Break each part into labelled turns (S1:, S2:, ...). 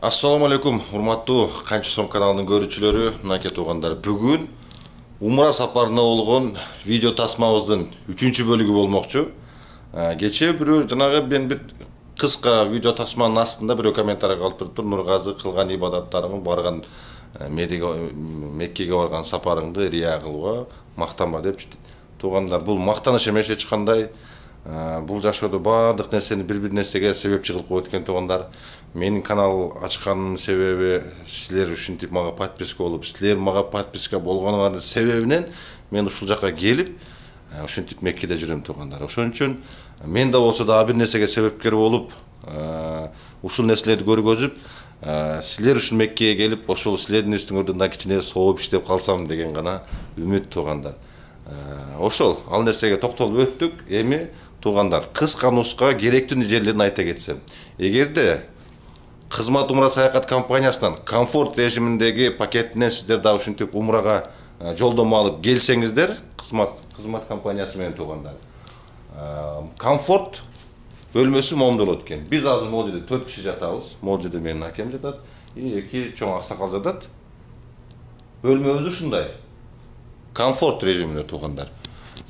S1: Assalamu alaikum, урматтуу Канчы сом каналынын көрүүчүлөрү, мынакей туугандар. Бүгүн умра сапарына болгон видео тасмабыздын 3-чү бөлүгү болмокчу. Кечээ бирөө жанагы мен бир кыска видео тасманын астында бирөө комментарий калып туруптур. Нургазы кылган ибадаттарыңы, барган Меккеге барган сапарыңды рия кылба, мактанба деп. Туугандар, бул мактаныш эмес эч кандай. Бул жашоодо баардык нерсени бир нерсеге себепчи кылып коет экен туугандар. Менин канал ачканымдын себеби силер ушинтип мага подписка болуп, силер мага подписка болгонуңардын себебинен мен ушул жакка келип, ушинтип Меккеде жүрөм туугандар. Ошон үчүн мен да болсо дагы бир нерсеге себепкер болуп, ушул нерселерди көргөзүп, силер үчүн Меккеге келип, ошол силердин үстүңөрдөн да кичине сооп иштеп калсам деген гана үмүт туугандар. Ошол ал нерсеге токтолуп өттүк. Эми туугандар, кыска нуска керектүү жерлерин айта кетсем. Эгерде Кызмат Умра саякат компаниясынан комфорт режиминдеги пакетинен сиздер да ушинтип умрага жолдомо алып келсеңиздер, кызмат компаниясы менен туугандар. Комфорт бөлмөсү момундай болот экен. Биз азыр могул жерде 4 киши жатабыз. Могул жерде менин акем жатат, 2 чоң аксакал жатат. Бөлмөбүз ушундай. Комфорт режиминде туугандар.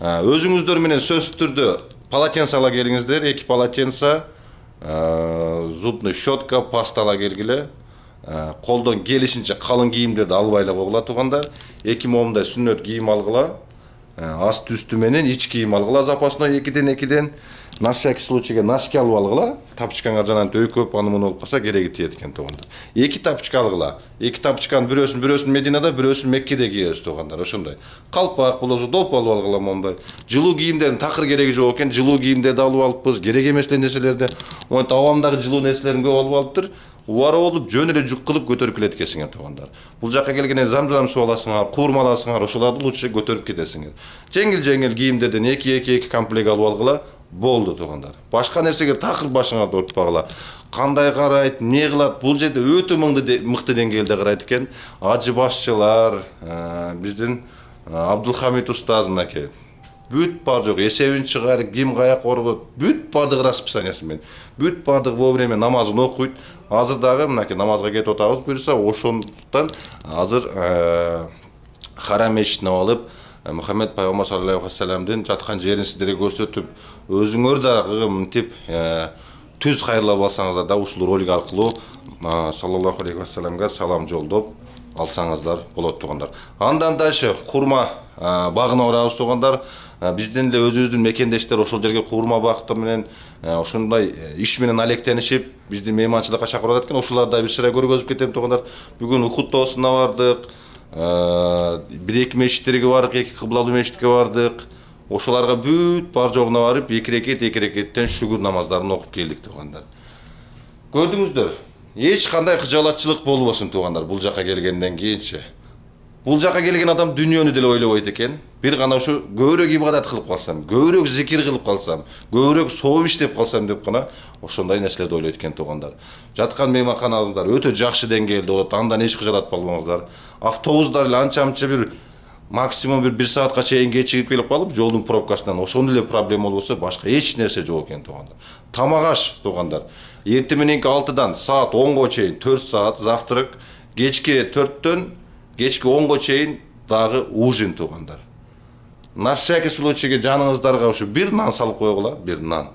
S1: Өзүңүздөр менен сөзсүз түрдө полотенце ала келиңиздер, 2 полотенце, зубный щетка, паста ала келгиле. Колдон келишинче калың кийимдерди албайлы койгула туугандар. 2 момундай сүннөт кийим алгыла. Аст үстү менен ич кийим алгыла запасно 2ден. На всякий случайга носки алып алгыла. Тапочкаңар жанагы өйкөп анын болуп калса кереги тиет экен туугандар. 2 тапочка алгыла. 2 тапочканын бирөөсүн Мединада, бирөөсүн Меккеде кийебиз туугандар. Ошондой. Калпак болосо доп алып алгыла момундай. Жылуу кийимдердин такыр кереги жок экен. Жылуу кийимдерди алып алыппыз. Керек эмес нерселерди. Монтип абамдагы жылуу нерселерин көп алып алыптыр. Убара болуп жөн эле жүк кылып көтөрүп келет экенсиңер туугандар. Бул жакка келгенде зам суу аласыңар, куурма аласыңар, ошолорду лучше көтөрүп кетесиңер. Жеңил кийимдерден 2 комплект алып алгыла. Болду туугандар. Башка нерсеге такыр башыңарды уртпагыла. Кандай карайт, эмне кылат? Бул жерде өтө мыкты деңгээлде карайт экен. Ажы башчылар, биздин Абдулхамид устаз мынакей. Бүт бар жок, эсебин чыгар, ким каяк орбот, бүт бардыгы расписаниясы менен. Бүт бардыгы вовремя намазын окуйт. Азыр дагы мынакей намазга кетип атабыз буюрса, ошондуктан азыр Харам мешитине алып Мухаммед пайгамбар саллаллаху алейхи ва салламдын жаткан жерин сиздерге көрсөтүп, өзүңөр дагы мынтип түз кайрылып алсаңыздар да ушул ролик аркылуу саллаллаху алейхи ва салламга салам жолдоп алсаңыздар болот туугандар. Андан дальше курма багына барабыз туугандар. Биздин эле өзүбүздүн мекендештер ошол жерге курма багты менен ошондой иш менен алектенишип, биздин мейманчылыкка чакырып атат экен. Ошолорду да бир сыра көргөзүп кетем туугандар. Бүгүн Ухуд тоосуна бардык. 1-2 мешиттерге бардык, 2 кыблалуу мешитке бардык. Ошоларга бүт бар жогуна барып, 2 рекеттен шүгүр намаздарын окуп келдик туугандар. Көрдүңүздөр, эч кандай кыжаалатчылык болбосун туугандар бул жакка келгенден кийинчи. Бул жакка келген адам дүйнөнү деле ойлобойт экен. Бир гана ушу көбүрөөк ибадат кылып калсам, көбүрөөк зикир кылып калсам, көбүрөөк сооп иштеп калсам деп гана ошондой нерселерди ойлойт экен туугандар. Жаткан мейманканаңыздар өтө жакшы деңгээлде болот, андан эч кыжаалатпаңыздар. Автобустар эле анча бир максимум 1 саатка чейин кечигип келип калып, жолдун пробкасынан ошондой эле проблема болбосо башка эч нерсе жок экен туугандар. Тамак аш туугандар. Эртең мененки 6-дан саат 10го чейин 4 саат завтрак, кечки 4-төн кечки 10го чейин дагы ужин туугандар. На всякий случайга жаныңыздарга ушу бир нан салып койгула, бир нан.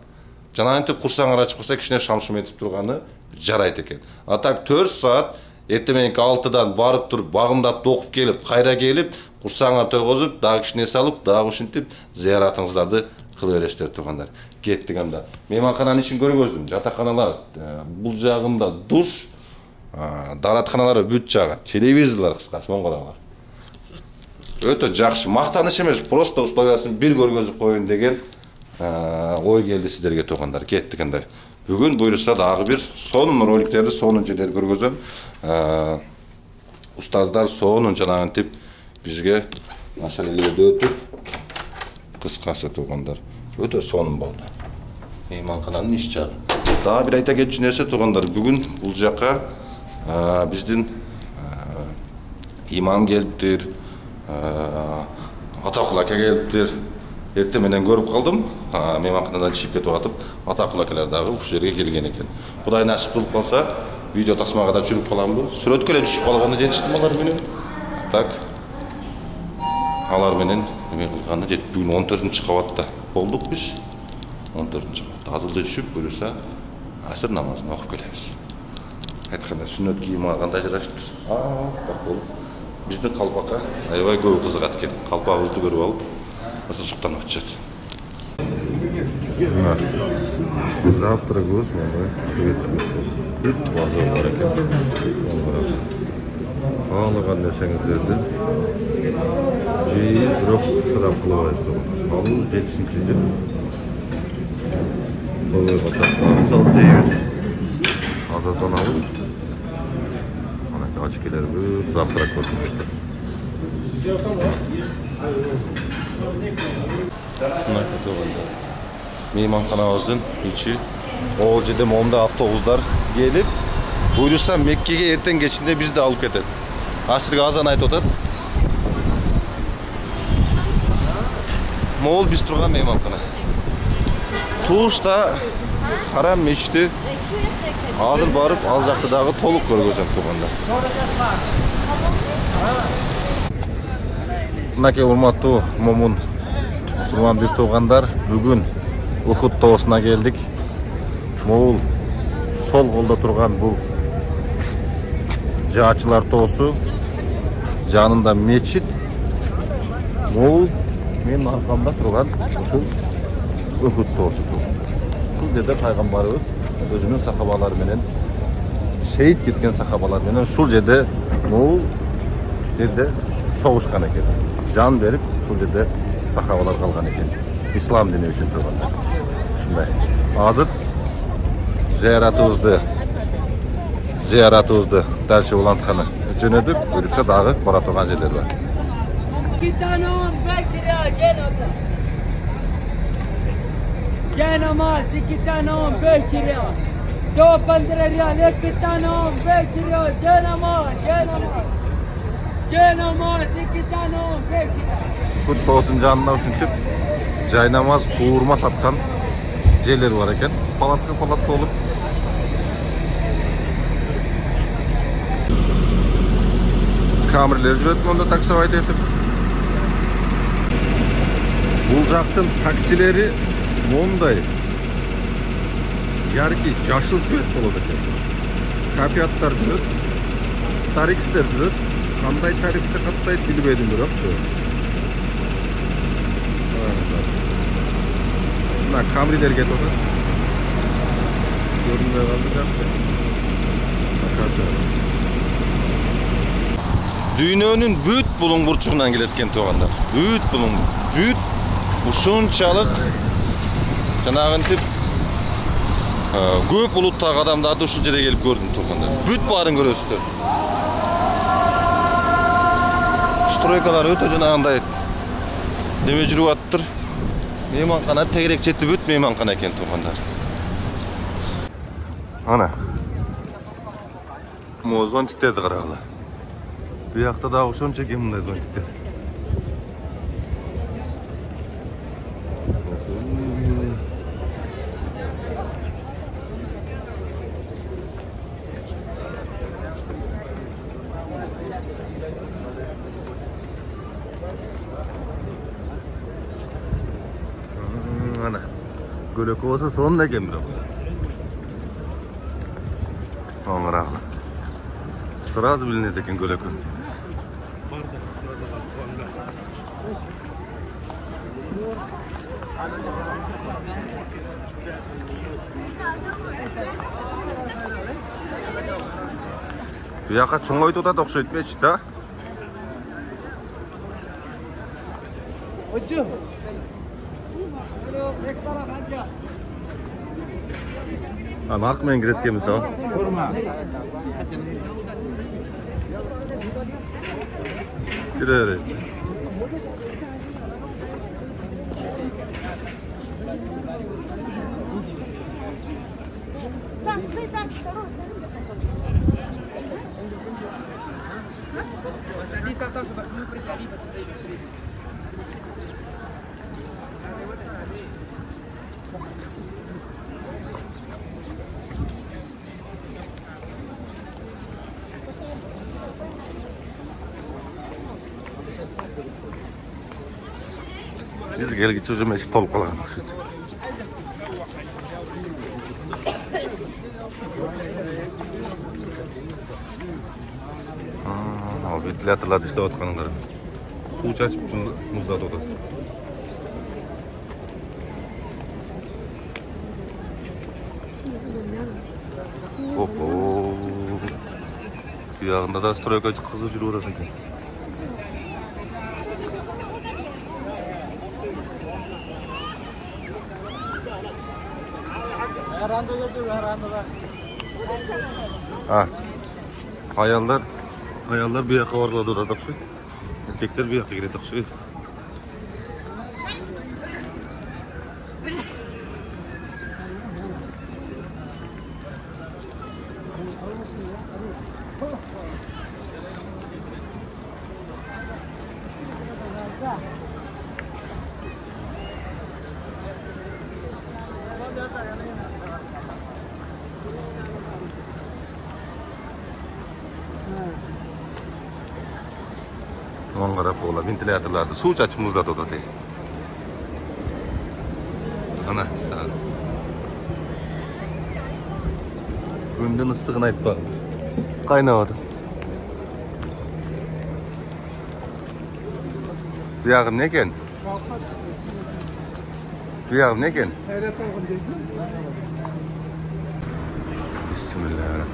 S1: Жанагынтип курсаңар ачып калса кичине шамшым этип турганы жарайт экен. А так 4 саат эртең мененки 6-дан барып туруп, багымдатты окуп келип, кайра келип, курсаңар тойгозуп, дагы кичине салып, дагы ушинтип зыяратыңыздарды кыла бересиздер туугандар. Кеттик анда. Мейманкананын ишин көргөздүм. Жатаканалар бул жагында душ, дааратканалары бүт жагы, телевизорлор кыскасы моңгоравар. Өтө жакшы, мактаныш эмес, просто условиясын бир көргөзүп коеюн деген ой келди сиздерге туугандар. Кеттик анда. Бүгүн буйрса дагы бир сонун роликтерди, сонун жерлерди көргөзөм. Устаздар сонун жанагынтип бизге маселелерди өтүп кыскасы туугандар. Өтө сонун болду. Мейманкананын иш жагы. Дагы бир айта кетчү нерсе туугандар, бүгүн бул жакка биздин имам келиптир, Атакул ака келиптир. Эртең менен көрүп калдым, мейманканадан чыгып кетип атып, Атакул акалар дагы ушул жерге келген экен. Кудай насип кылып калса, Video tasmaga da çürüp kalan bu. Süretkö ele düşüp kalganı жетiştim alar menen. Так. Алар менен эме кылганы жетип бүгүн 14-кабатта болдук биз. 14-кабатта азырда түшүп, буюрса асыр намазын окуп келебиз. Айтканда сүннөт кийим алганда ажырашып тур. Так болуп. Биздин калпакка аябай көп кызыгат экен. Калпагыбызды көрүп алып, аса суктанып атышат. Завтрагыбыз мына шведский стол. Базар бар экен. Каалаган нерсеңиздерди жейип, бирок ысырап кылып аласыздар. Ал жетишинчи. Ой, бататтан сал жейбиз. Азаттан алып. Мына очкилер көп завтрак көрүнүштү. Мына кетебизди. Мейманканабыздын ичи ол жерде момда автобустар келип, буюрса Меккеге эртең кечинде бизди алып кетет. Асырга азан айтып атат. Мол биз турган мейманкана. Тушта Харам мешити азыр барып, ал жакты дагы толук көргөзөм турганда. Мынакей урматтуу момун мусулман бир туугандар, бүгүн Ухуд тоосуна келдик. Могул сол колдо турган бул жаачылар тоосу, жанында мечит. Могул менин аркамда турган ушул Ухуд тоосу. Бул жерде пайгамбарыбыз өзүнүн сахабалары менен шейит кеткен сахабалар менен ушул жерде могул жерде согушкан экен. Жан берип ушул жерде сахабалар калган экен. İslam dini üçün turganda. Şunday. Hazır ziyaratımızdı Derşi Ulantkhanı jönödük. Buyursa dağı bara turgan жерler бар.
S2: 2 tane 15 lira Cenab'da. Cenamaz 2 tane 15 lira. 15 lira 2 tane 15 lira Cenamaz. Cenamaz 2 tane 15 lira.
S1: Kut olsun canına uşuntip jaynamaz, uğurma satkan жерler var eken. Palatlı olup. Kamerleri jött onda taksavayt etip. Bul jактын taksileri monday. Yarki yaşıl süet bolot eken. Kapiatlar jött. Tarixler jött. Kanday tarixte katlayıp bilbedim bирок. Mına kamriler get otur. Görünmeye kaldı yaptı. Dünyonun büyük bulun burçuğundan geletken toğanlar. Büyük bulun, büyük uşunçalık janagın tip köp uluttagı adamdарды ушул жерге келип көрдүм турганда. Бүт баарын көрөсүздөр. Стройкалар өтө жанагындай неме жүрүп аттыр. Meymankana tegrek çetti büt meymankana eken turganдар. Ana. Mo zontiklerdi qaragılar. Bu yakta da oşonça eken bunday zontikler. Ana. Gölök olsa sonunda eken biri. Oңырағы. Сразу білінеді екен гөлөкү. Bu яқа чоңойту да окшойт мечит да? Наркы менен кирет экенбиз ау. Кире берет. Biz gelgiçe hocam eşit tolup kalan. Ventilatorlarda işlep atkanlar. Su çaçıp muzda dodu. Oho. Bir yağında da stroyka kızı jürü uğraşın ki. Ha. Hayaller bir yaka varladı da takşı. Erkekler bir yaka gire takşı. Mangara pola ventilatorlarda suv çaçıp muzda dodu. Ana sağ ol. Gündün ıssığına ayıp var. Kaynavadı. Bu yağım ne ken? Bu yağım ne ken? Bismillahirrahmanirrahim.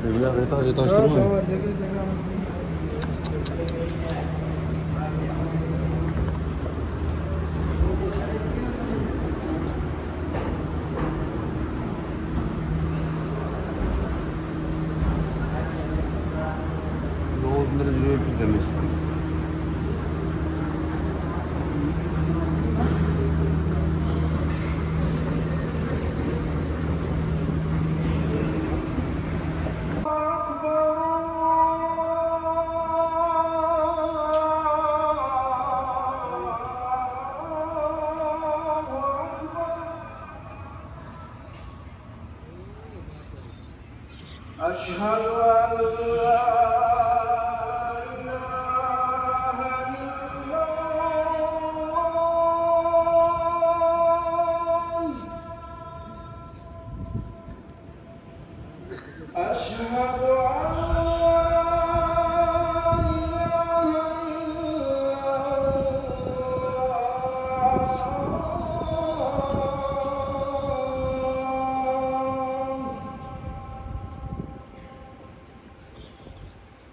S1: Bu yağ etaj durmuyor.
S3: أشهد أن لا إله إلا الله أشهد أن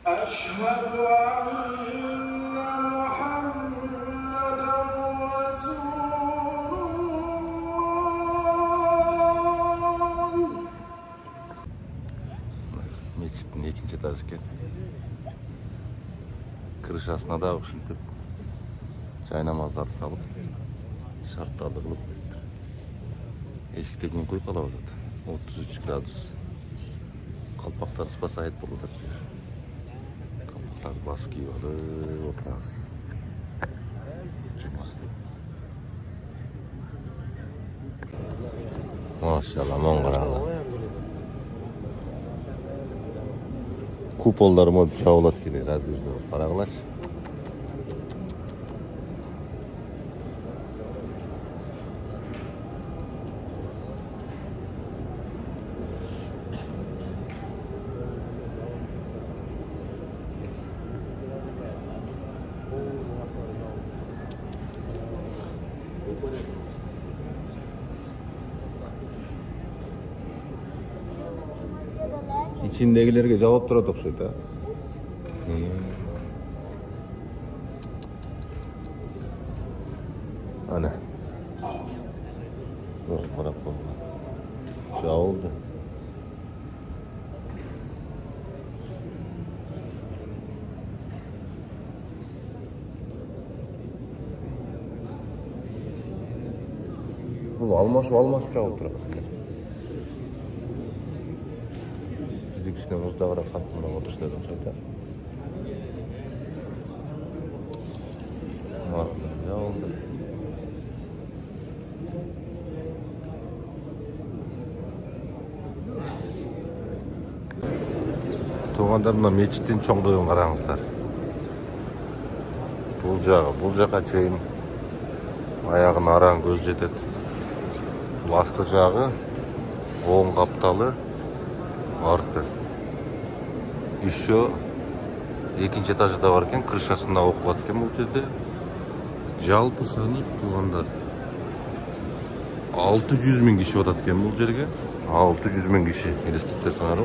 S3: أشهد أن محمدًا رسول الله.
S1: Meçitin ikinci etajken kırışasına da üşüntüp çay namazları salıp şartlarla kılıp eşikte gün koyup alavuz zaten 33 gradus kalpaklar ıspasa ait bulurlar kalpaklar basıp giyiyor oturamız cuma maşallah mongaralı kupollarıma çağılat gelir az gözle paraglaş. İçindekilerge cevap tura tokşuydu. Ana. Bırak olma. Şu oldu. Bu almaz cevap tura. Bizde muzda kadar farkında otursun dedim zaten. Ya oldu. Tuğanlarımla meçittin çoğunluğun karağınızlar. Bul жака чейин аягын араң көз жетет. Бул асты жагы оң капталы, арты. Еще экинчи этажда бар экен, крышасында окулат экен бул жерде. Жалпы саны туугандар 600 000 киши батат экен бул жерге. 600 000 киши элестетесиңер.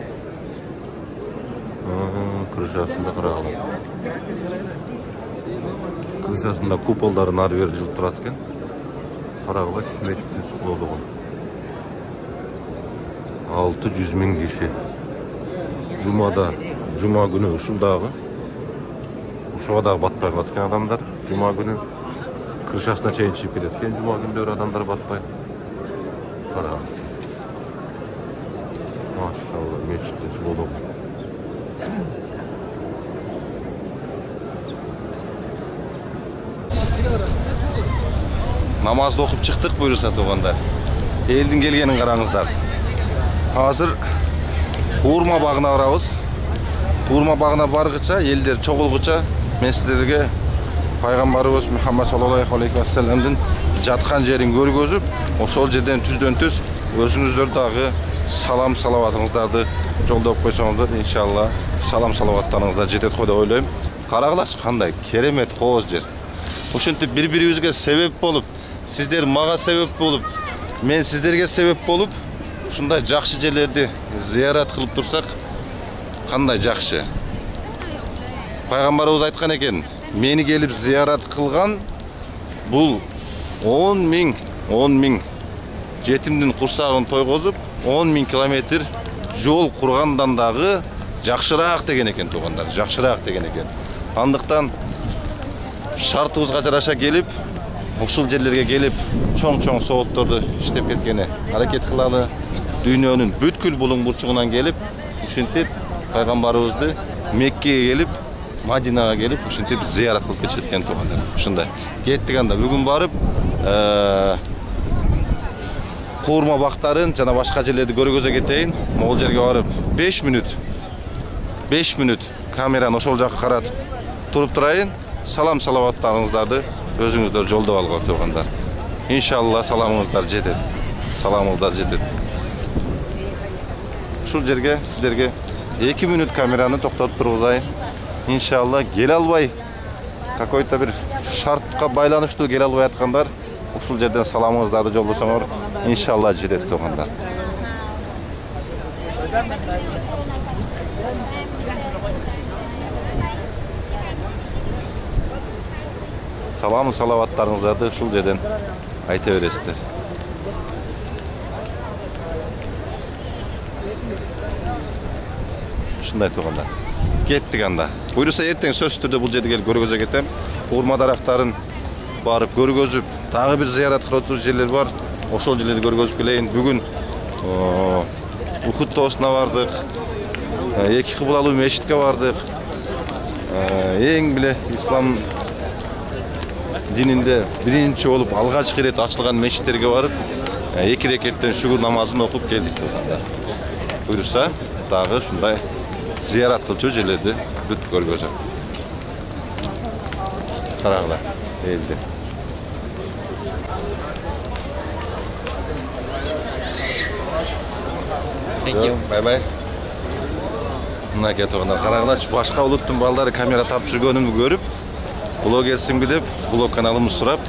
S1: Крышасында карагыла. Крышасында куполдары нары бери жылып турат экен. Карагыла мечиттин сукулдугун. 600 000 киши. Жума күнү ушундагы. Ушуга дагы батпай калат экен адамдар. Жума күнү крышасына чейин чыгып кетет экен. Жума күндөрү адамдар батпай. Карагыла. Машалла, мечиттин сукулдугу. Namazda okup çıktık buyursa tuğanlar. Elden gelgenin karağınızlar. Hazır Kuğurma bağına varabız. Kuğurma bağına bargıça, elder çoğulgıça men sizlerge Paygambarımız Muhammed sallallahu aleyhi ve sellem'den jatkan jerin görgözüp, ошол жерден түздөн түз өзүңүздөр дагы салам салаватыңыздарды жолдоп койсоңуздар, иншалла салам салаваттарыңыздар жетет го деп ойлойм. Карагылачы кандай керемет кооз жер. Ушинтип бири-бирибизге себеп болуп, сиздер мага себеп болуп, мен сиздерге себеп болуп, ушундай жакшы жерлерди зыярат кылып турсак, кандай жакшы. Пайгамбарыбыз айткан экен, мени келип зыярат кылган бул 10 000 жетимдин курсагын тойгозуп 10 000 километр жол кургандан дагы жакшыраак деген экен туугандар, жакшыраак деген экен. Андыктан шартыбызга жараша келип, ушул жерлерге келип, чоң-чоң соотторду иштеп кеткени аракет кылалы. Дүйнөнүн бүткүл булуң бурчугунан келип, ушинтип пайгамбарыбызды Меккеге келип, Мадинага келип, ушинтип зыярат кылып кетишкен туугандар. Ушундай. Кеттик анда бүгүн барып, Куурма бактарын жана башка жерлерди көргөзө кетейин. Могул жерге барып 5 мүнөт камераны ошол жакка каратып туруп турайын. Салам салаваттарыңыздарды өзүңүздөр жолдоп алган туугандар. Иншалла саламыңыздар жетет. Саламыңыздар жетет. Ушул жерге сиздерге 2 мүнөт камераны токтотуп тургузайын. Иншалла келе албай, какой-то бир шартка байланыштуу келе албай аткандар, ушул жерден саламыңыздарды жолдосоңор, иншалла жетет туугандар. Салам салаваттарыңыздарды ушул жерден айта бересиздер. Ушундай туугандар. Кеттик анда. Буйруса эртең сөзсүз түрдө бул жерге келип көргөзө кетем. Куурма дарактарын барып көргөзүп, дагы бир зыярат кылып турган жерлер бар. Ошол жерлерди көргөзүп келейин. Бүгүн Ухуд тоосуна бардык. Эки кыблалуу мечитке бардык. Эң биле ислам дининде биринчи болуп алгачкы ирет ачылган мечиттерге барып, 2 рекеттен шүгүр намазын окуп келдик туугандар. Буйруса дагы ушундай зыярат кылчу жерлерди бүт көргөзөм. Карагыла, элди. Бай-бай. Мына кетип карагылачы, башка улуттун балдары камера тартып жүргөнүмдү көрүп, блогерсиңби деп, блог каналымды сурап,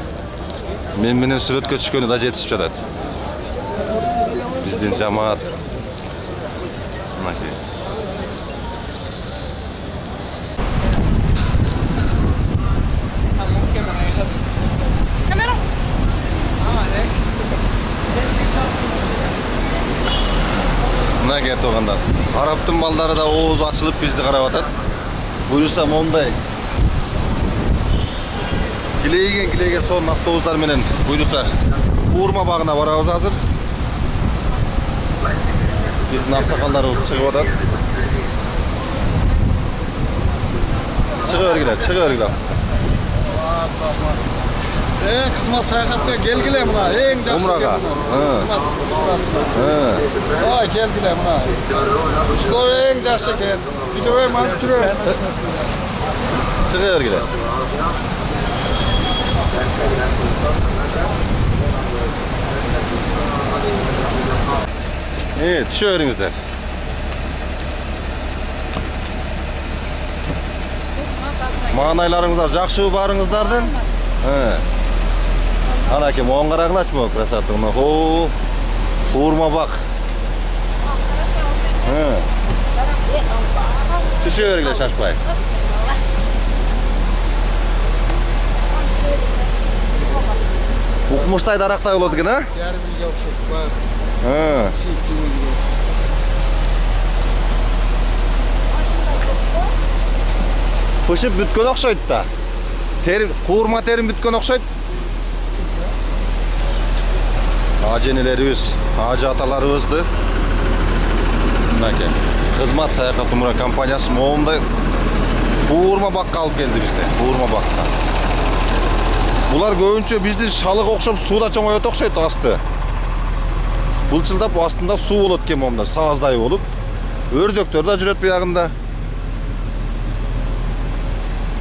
S1: мен менен сүрөткө түшкөнү да жетишип жатат. Биздин жамаат. Мынакей. Мынакей туугандар. Арабтын балдары да оозу ачылып бизди карап атат. Буюрса мондай Килейген сонун автобустар менен буюрса Куурма багына барабыз азыр. Биздин аксакалдарыбыз чыгып атат. Чыга бергиле.
S4: Кызмат саякатка келгиле мына, эң жакшы.
S1: Умрага.
S4: Кызмат турасына. Ой, келгиле мына. Ушул эң жакшы экен. Жүдөбөй мантып жүрөм.
S1: Чыга бергиле. Evet, düşüveringizler. Mağanaylarыңыздар жақсы барыңыздардын. Ана кем оң қарағылачмы красотыңны. О, қуырма бақ. Düşüveringler шашпай. Укмуштай дарақтай болады екен, а?
S4: Yarım milyon şok var.
S1: Пышып бүткен оқшайды да. Қуырма терім бүткен оқшайды. Аженелерimiz, acı atalarımızdı. Hizmet Sayahat Umra Kampanyası Moğum'da Қуырма баққа алып келді бізде. Қуырма баққа. Бұлар көбінше бізде шалық оқшап суда чоң өте оқшайды асты. Бұлчылдап астында су болады кен момда, саздай болып. Өрдөктер да жүрет бұяғында.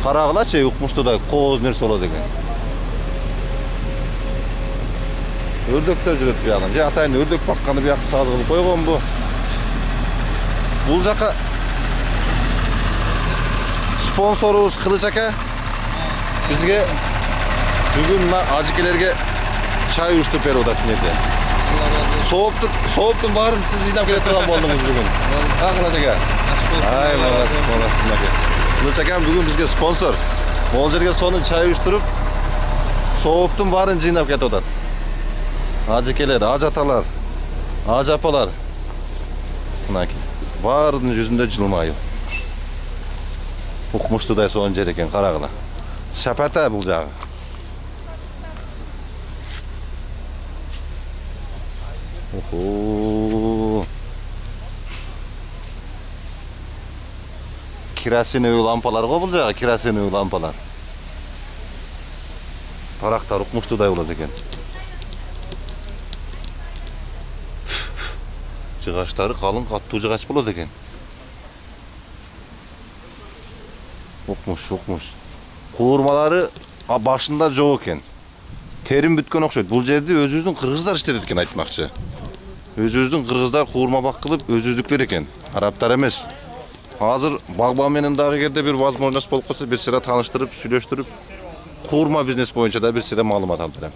S1: Қарағылачы ұқмыштыдай қоз нәрсе болады екен. Өрдөктер жүрет бұяғында. Же атайын өрдөк баққаны бұяқты сазы қылып қойған бұл. Бұл жаққа спонсорымыз Қылыш ака бізге бүгін мына ажекелерге чай ұштып беріп отырады неде. Соғыптың барын сіз жинап келе тұрған болдыңыз бүгін. Қылыш ака. Ай, Қылыш ака бүгін бізге спонсор. Ол жерге соның чай ұштырып, соғыптың барын жинап кетіп отырады. Ажекелер, ажаталар, ажапалар. Бардың жүзінде жылмайы. Ұқмыштыдай соғын жер екен қарағына. Шапата бұл жағы. Керосиновый лампалар ғой бұл жағы, керосиновый лампалар. Тарақтар ұқмыштыдай болады екен. Жығаштары қалың қатты жығаш болады екен. Оқмыш. Қуырмалары башында жоқ екен. Терім бүткен оқшайды. Бұл жерде өзіміздің қырғыздар іштеді екен айтмақшы. Өзіміздің қырғыздар қуырма бақ қылып өзіміздіктер екен. Арабтар емес. Hazır bağbanmenin dağı yerde bir возможность болып қалса, bir sıra tanıştırıp, süleştirip, қуырма бизнес boyunca da bir sıra malumat aldıram.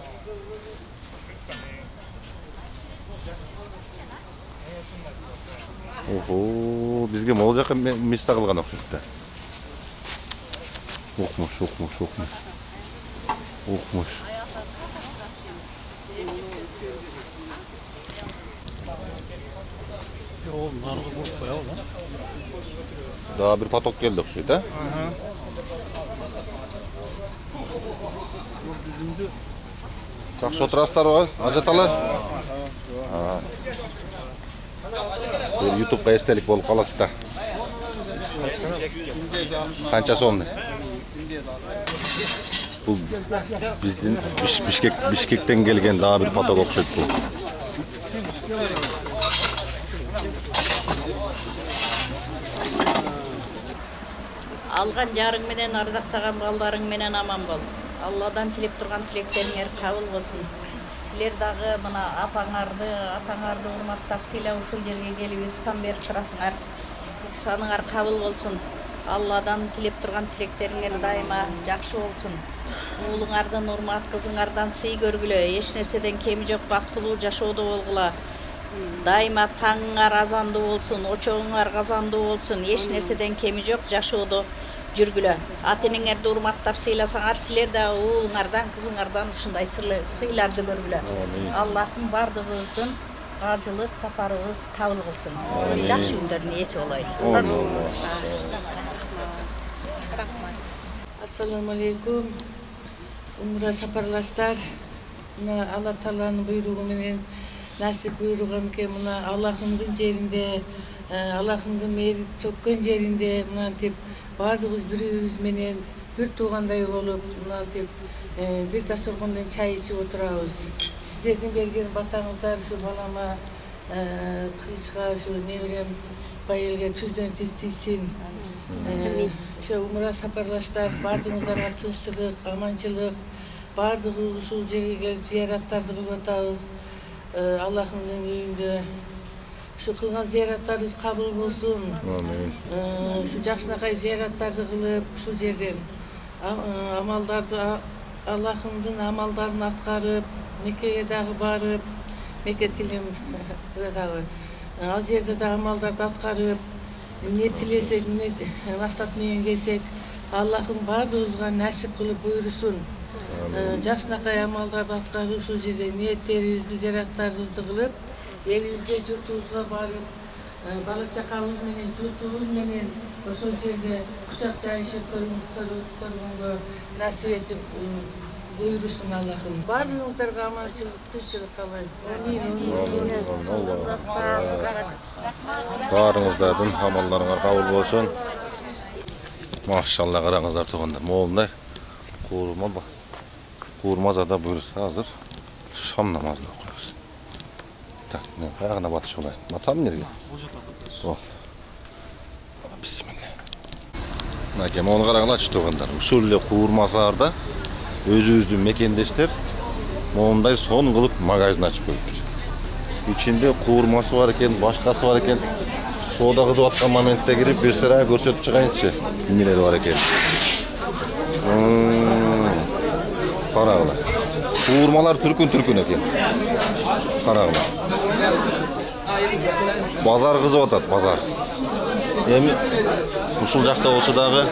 S1: Oho, bizge mol жаққа места қылған оқшайды. Оқмыш. Daha bir patok geldi okşuydu, ha? Жақсы отырасыздар ғой, ажаталар. Bir YouTube'ga estelik болып қалады да. Қанша сомды? Бұл біздің Бишкектен келген daha bir patok okşuydu бұл.
S5: Алған жарың менен ардақтаған балдарың менен аман бол. Алладан тілеп тұрған тілектеріңер қабыл болсын. Сілер дағы мына атаңарды ұрматтап сыйлау ушул жерге келіп сан беріп тұрасыңар. Саныңар қабыл болсын. Алладан тілеп тұрған тілектеріңер дайыма жақсы болсын. Уылыңардан урмат, қызыңардан сый көргілі, еш нәрседен кеми жоқ бақтылуу жашоодо болгула. Дайыма таңыңар азанды болсын, очоңыңар қазанды болсын, еш нәрседен кеми жоқ жашоодо жүргілі. Атенеңерді урматтап сыйласаңар, сілер де уылыңардан, қызыңардан ушундай сыйларды көргілі. Аллахтың бардығыздың ажылық сапарыңыз қабыл қылсын. Жақсы күндердің есі олайды.
S6: Ассаламу алейкум. Умра сапарластар. Алла Тааланын буйругу менен насип буйруган ке мына Аллахымдын жеринде, Аллахымдын мери төккөн жеринде мынантип бардыгыбыз бири-бирибиз менен бир туугандай болуп, мынантип бир дасторкондон чай ичип отурабыз. Сиздердин берген батаңыздар ушу балама, Кылычка, ушу неберем Байелге түздөн түз тийсин. Ошо умра сапарлаштар бардыгыңыздарга тынччылык, аманчылык, Bardığı uşul жерге келip зияраttарды кылып атабыз. Аллахтын үйүндө şu kılgan ziyaretlerimiz kabul olsun.
S1: Amin.
S6: Şu Jakşınakay ziyaretlerini kılıp şu yerden amallarda Allah'ımdın amallarını atkarıp Mekke'ye dağı barıp Mekke tilim dağı al yerde de amallarda atkarıp ne tilesek ne maksat menen gelsek Allah'ım bardığımızga nasip kılıp buyursun. Jakşınakay amallarda atkarıp şu yerde niyetlerimizi ziyaretlerimizi kılıp elimizde yurtumuzga barıp bala çakalımız menen yurtumuz menen ошол жерде кучак жайышып көргөнгө насип этип буйрусын Аллахым. Барлыгыңыздарга аманчылык, тынччылык каалайм.
S1: Barыңыздардын амалларыңар кабыл болсун. Машалла караңыздар тугандар. Молундай куурмазада буйруса азыр шам намазын окуйбуз. Так, мен кайгына батыш болайын. Батам нерге? О. Bismillah. Nakem onu qarağılaç tuğanlar. Uşul ile kuğurmazarda özü-özü mekendeşler onday son kılıp magazin açıp koyuyor. İçinde kuğurması var eken, başkası var eken soda kızı atkan momentde girip bir sıra görsöp çıkayınca neler var eken. Qarağılar. Kuğurmalar türkün eken. Qarağılar. Bazar kızı atat, bazar. Эми ушул жакта болсо дагы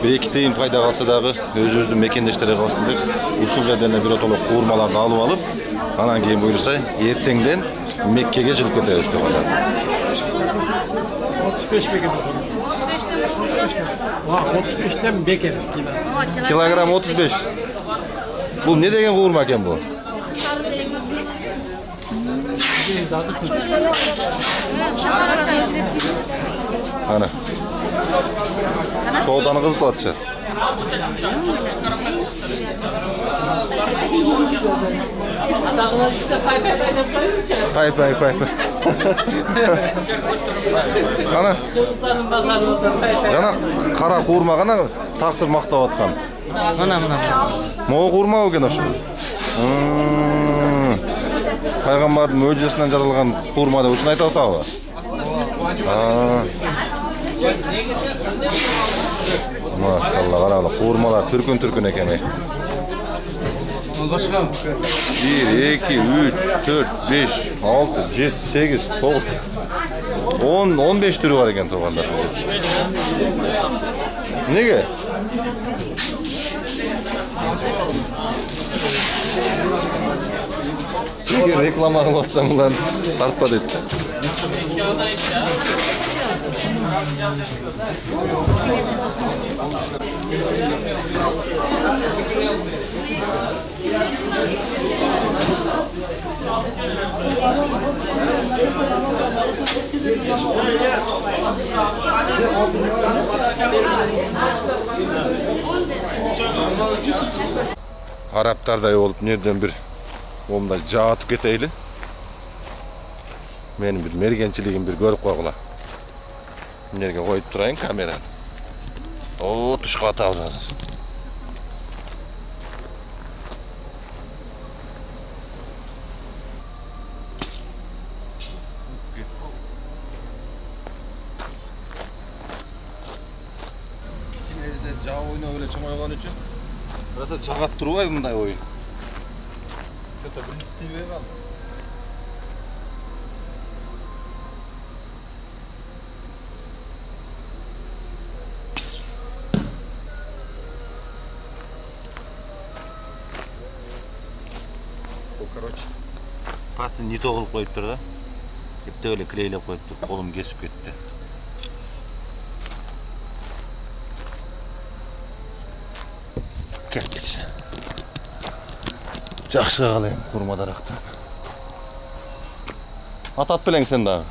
S1: бир-эки тыйын пайда калса дагы өзүбүздүн мекендештерге калсын деп ушул жерден биротоло куурмаларды алып анан кийин буйруса эртеңден Меккеге жылып кетебиз деп атат.
S7: 35 бекет. 35тен бекет.
S1: Килограмм 35. Бул не деген куурма экен бул? Ana. Soğudanı kızıtlatça. Pay. Ana. Jana kara kuurma gana taksir maktap atkan.
S7: Mana.
S1: Moğu kuurma eкен oşu. Paygambardын möcüzesinden жаралган kuurma деп ушуну айтып атабы? Maşallah qarağlar, kuurmalar türkün eкен.
S7: Başka
S1: 1, 2, 3, 4, 5, 6, 7, 8, 9, 10, 15 türü var eken tuğanlar. Nege? Nege reklama alıp atsam ulan tartpa dedi. Araptarday olup nereden bir onda jaatıp keteyli. Benim bir mergençiliğim bir görüp koygula. Nereye koyup durayın kamerani. Oo tuşqa atabız hazır. Kiçinejde jaa oyunu öyle çoğaygan üçün. Burası çağat durubay bunday oyun. Kötü bir TV kaldı. Короче, пасты не то кылып коюптур да. Эптеп эле клейлеп коюптур, колум кесип кетти. Кеттик. Жакшы калайм, курма дарактан. Атат белең сен дагы.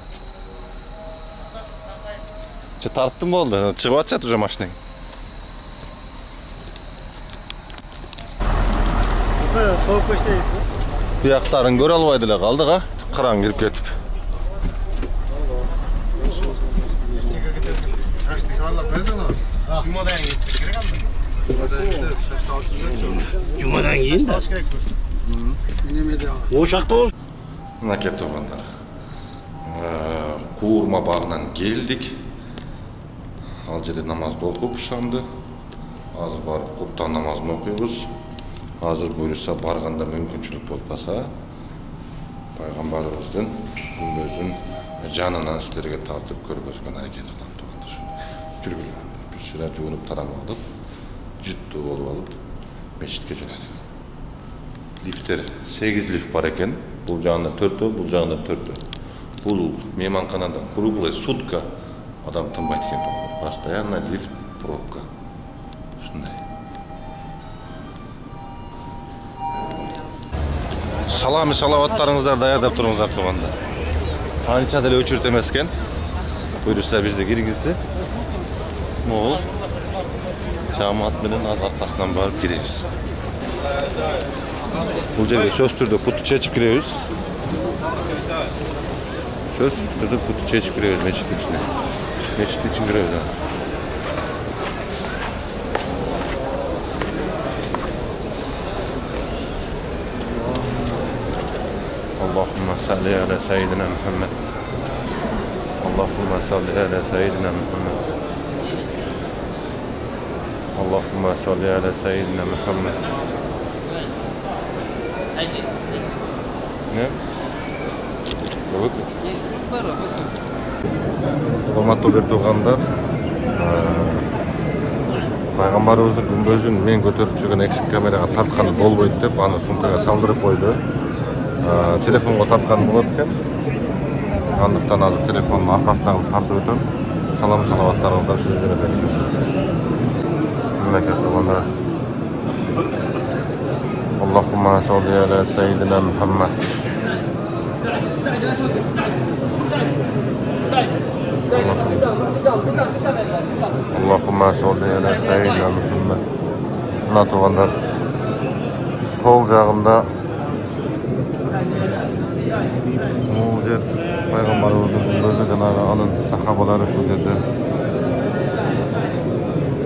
S1: Тарттым болду, чыгып атышат уже машинаң.
S7: soğuk baştayız.
S1: Buyaqtарын көрө албайды эле калдык а, кыраң кирип кетип.
S4: Şaştı sağla pedala. Kumadan geçtik. Gerek aldı.
S7: Cumadan keyin da. Oşaqda ol.
S1: Mınake tuğanlar. Kuğurma bağından geldik. Al jede namazды okup şamdı. Hazır barıp kuptan namazını okuyubuz. Hazır buyursa barganda mümkünçülük bolup kalsa Peygamberimizdin gümbözün janынан sizlerge tartıp körgözgön hareket kılan tuğanlar. Жүрgülü. Bir süre junup taram alıp, jüttü olup alıp, meşitke jönedi. Liftler 8 lift var eken. Bul jağında 4'tü, bul jağında 4'tü. Bul mehmanxanada круглый сутка adam тынбайт экен. Постоянно лифт, пробка. Шундай. Саламы салаваттарыңыздар даярдап туруңуздар туганда. Анча деле өчүрт эмес экен. Буйрса бизди киргизди. Могул жамаат менен аркасынан барып киребиз. Бул жерге сөз түрдө куту чечип киребиз. Söz tutup kutu çeşip giriyoruz meşitin içine. Meşitin için giriyoruz ha. Allahümme salli ala seyyidina Muhammed. Allahümme salli ala seyyidina Muhammed. Allahümme salli ala seyyidina Muhammed. Ne? Bakın. Hormatly bir tuğanlar, Peygamberimizdin gümbözün men götürüp жүрген eksik kameraga tartkan bolboyt dep аны сумкага салдырып койду. Telefonga tartkan болот экен. Андыктан азыр телефондун аркасынан тартып өтөм. Салам салаваттарыңыздар сиздерге беришим. Мемлекет туғандар. Allahümme salli ala seyyidina Muhammed. Allahümme salli ala seyyidina Muhammed. Mına tuğanlar sol jağında bu yer Peygamberimizin gözü janağı anın sahabalары şu jerde.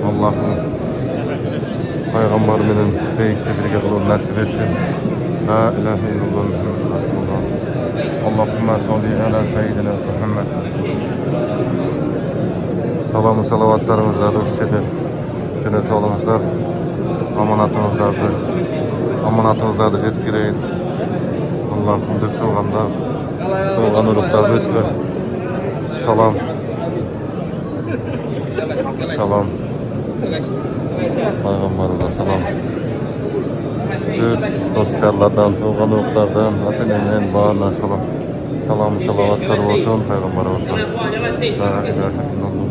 S1: Allah'ın Peygamber menen beýişde birge kılıp nasip etsin. La ilahe illallah Muhammedur Rasulullah. Allahümme salli ala seyyidina Muhammed. Salamı salavatlarımızla dost edip sünnet olunuzlar. Amanatınızlardı jetkireyin. Allah'ın tuğanlar, tuğan uruklar bütler. Salam. Salam. Peygamberimize salam. Dostlarlardan, tuğan uruklardan, atenenin bağına salam. Salam salavatlar olsun Peygamberimize. La ilahe illallah.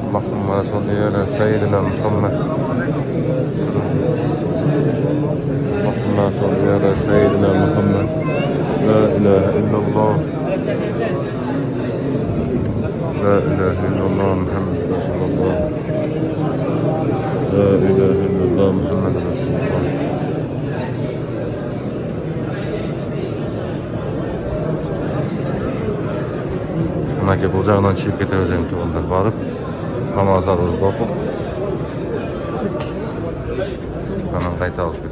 S1: Allahümme salli ala seyyidina Muhammed. Allahümme salli ala seyyidina Muhammed. La ilahe illallah. La ilahe illallah Muhammed Resulullah. La ilahe illallah Muhammed Resulullah. Mınaki bu jağından çıkıp ketebiz endi tuğanlar barıp namazlarımızı okup, anam kayta alıp